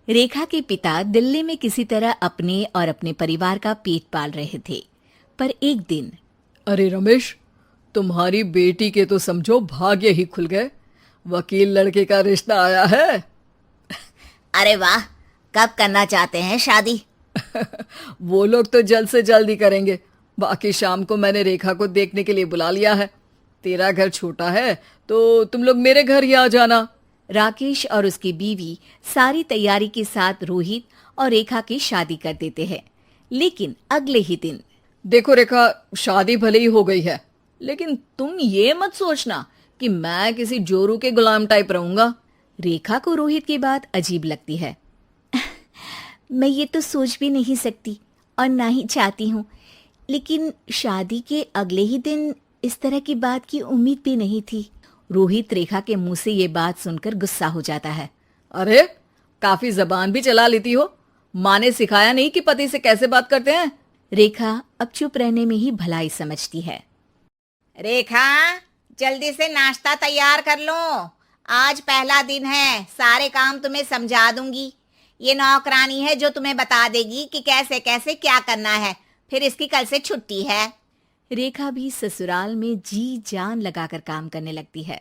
रेखा के पिता दिल्ली में किसी तरह अपने और अपने परिवार का पेट पाल रहे थे। पर एक दिन, अरे रमेश, तुम्हारी बेटी के तो समझो भाग्य ही खुल गए। वकील लड़के का रिश्ता आया है। अरे वाह, कब करना चाहते हैं शादी? वो लोग तो जल्द से जल्द ही करेंगे। बाकी शाम को मैंने रेखा को देखने के लिए बुला लिया है। तेरा घर छोटा है तो तुम लोग मेरे घर ही आ जाना। राकेश और उसकी बीवी सारी तैयारी के साथ रोहित और रेखा की शादी कर देते हैं। लेकिन अगले ही दिन, देखो रेखा, शादी भले ही हो गई है, लेकिन तुम ये मत सोचना कि मैं किसी जोरू के गुलाम टाइप रहूंगा। रेखा को रोहित की बात अजीब लगती है। मैं ये तो सोच भी नहीं सकती और ना ही चाहती हूँ, लेकिन शादी के अगले ही दिन इस तरह की बात की उम्मीद भी नहीं थी। रोहित रेखा के मुंह से ये बात सुनकर गुस्सा हो जाता है। अरे, काफी जबान भी चला लेती हो। माँ ने सिखाया नहीं कि पति से कैसे बात करते हैं? रेखा अब चुप रहने में ही भलाई समझती है। रेखा, जल्दी से नाश्ता तैयार कर लो। आज पहला दिन है, सारे काम तुम्हें समझा दूंगी। ये नौकरानी है जो तुम्हें बता देगी कि कैसे कैसे क्या करना है। फिर इसकी कल से छुट्टी है। रेखा भी ससुराल में जी जान लगाकर काम करने लगती है।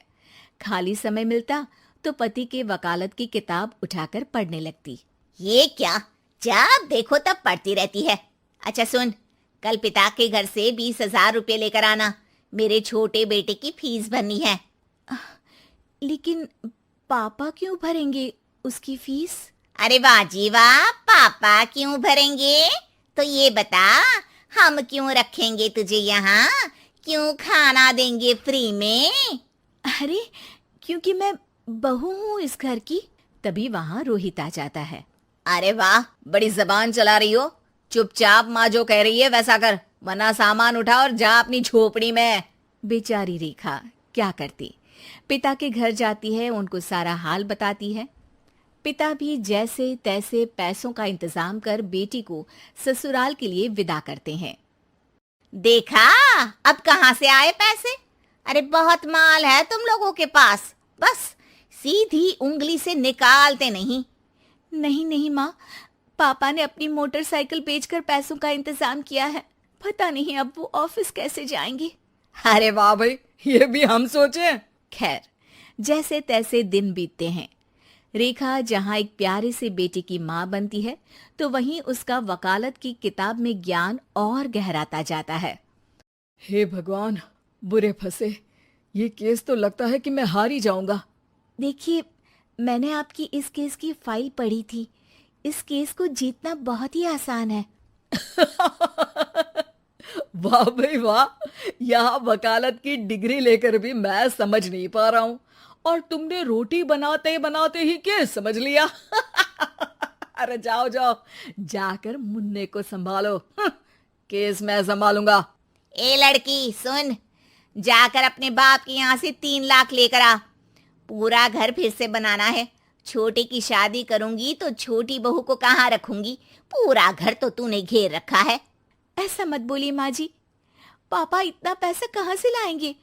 खाली समय मिलता तो पति के वकालत की किताब उठाकर पढ़ने लगती। ये क्या, जब देखो तब पढ़ती रहती है। अच्छा सुन, कल पिता के घर से 20,000 रुपये लेकर आना। मेरे छोटे बेटे की फीस भरनी है। लेकिन पापा क्यों भरेंगे उसकी फीस? अरे वाह जी वाह, पापा क्यों भरेंगे? तो ये बता, हम क्यों रखेंगे तुझे यहाँ? क्यों खाना देंगे फ्री में? अरे, क्योंकि मैं बहू हूँ इस घर की। तभी वहाँ रोहित आ जाता है। अरे वाह, बड़ी जबान चला रही हो। चुपचाप माँ जो कह रही है वैसा कर, वरना सामान उठा और जा अपनी झोपड़ी में। बेचारी रेखा क्या करती, पिता के घर जाती है, उनको सारा हाल बताती है। पिता भी जैसे तैसे पैसों का इंतजाम कर बेटी को ससुराल के लिए विदा करते हैं। देखा, अब कहाँ से आए पैसे? अरे बहुत माल है तुम लोगों के पास, बस सीधी उंगली से निकालते नहीं। नहीं नहीं माँ, पापा ने अपनी मोटरसाइकिल बेचकर पैसों का इंतजाम किया है। पता नहीं अब वो ऑफिस कैसे जाएंगे। अरे वाह भाई, ये भी हम सोचे। खैर, जैसे तैसे दिन बीतते हैं। रेखा जहाँ एक प्यारे से बेटे की माँ बनती है, तो वहीं उसका वकालत की किताब में ज्ञान और गहराता जाता है। हे भगवान, बुरे फंसे। ये केस तो लगता है कि मैं हार ही जाऊंगा। देखिए, मैंने आपकी इस केस की फाइल पढ़ी थी। इस केस को जीतना बहुत ही आसान है। वाह भाई वाह, यहाँ वकालत की डिग्री लेकर भी मैं समझ नहीं पा रहा हूँ, और तुमने रोटी बनाते बनाते ही केस समझ लिया। अरे जाओ जाओ, जाकर मुन्ने को संभालो। केस मैं संभालूंगा। ए लड़की सुन, जाकर अपने बाप के यहाँ से 3 लाख लेकर आ। पूरा घर फिर से बनाना है। छोटे की शादी करूंगी तो छोटी बहू को कहाँ रखूंगी? पूरा घर तो तूने घेर रखा है। ऐसा मत बोलिए माँ जी, पापा इतना पैसा कहाँ से लाएंगे?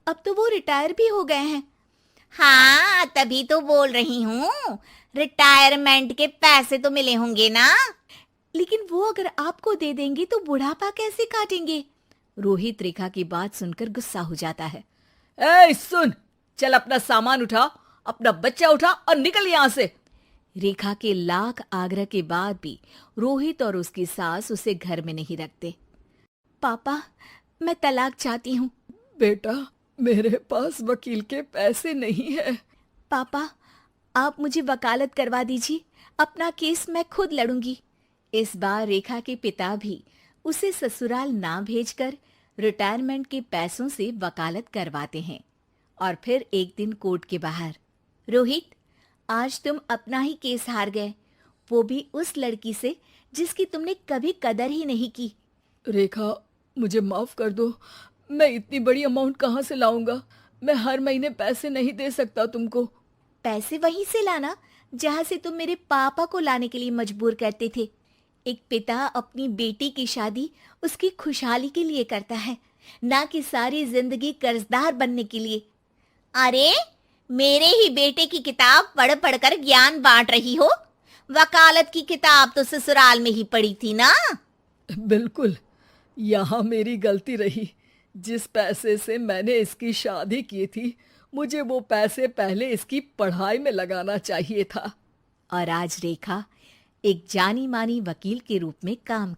अब तो वो रिटायर भी हो गए हैं। हाँ, तभी तो बोल रही हूँ, रिटायरमेंट के पैसे तो मिले होंगे ना। लेकिन वो अगर आपको दे देंगे तो बुढ़ापा कैसे काटेंगे? रोहित रेखा की बात सुनकर गुस्सा हो जाता है। ए सुन, चल अपना सामान उठा, अपना बच्चा उठा और निकल यहाँ से। रेखा के लाख आग्रह के बाद भी रोहित और उसकी सास उसे घर में नहीं रखते। पापा, मैं तलाक चाहती हूँ। बेटा, मेरे पास वकील के पैसे नहीं है। पापा, आप मुझे वकालत करवा दीजिए, अपना केस मैं खुद लड़ूंगी। इस बार रेखा के पिता भी उसे ससुराल ना भेजकर रिटायरमेंट के पैसों से वकालत करवाते हैं। और फिर एक दिन कोर्ट के बाहर, रोहित, आज तुम अपना ही केस हार गए, वो भी उस लड़की से जिसकी तुमने कभी कदर ही नहीं की। रेखा, मुझे माफ कर दो। मैं इतनी बड़ी अमाउंट कहाँ से लाऊंगा? मैं हर महीने पैसे नहीं दे सकता तुमको। पैसे वहीं से लाना जहाँ से तुम मेरे पापा को लाने के लिए मजबूर करते थे। एक पिता अपनी बेटी की शादी उसकी खुशहाली के लिए करता है, ना कि सारी जिंदगी कर्जदार बनने के लिए। अरे, मेरे ही बेटे की किताब पढ़ पढ़ कर ज्ञान बांट रही हो। वकालत की किताब तो ससुराल में ही पड़ी थी ना। बिल्कुल, यहाँ मेरी गलती रही। जिस पैसे से मैंने इसकी शादी की थी, मुझे वो पैसे पहले इसकी पढ़ाई में लगाना चाहिए था। और आज रेखा एक जानी मानी वकील के रूप में काम कर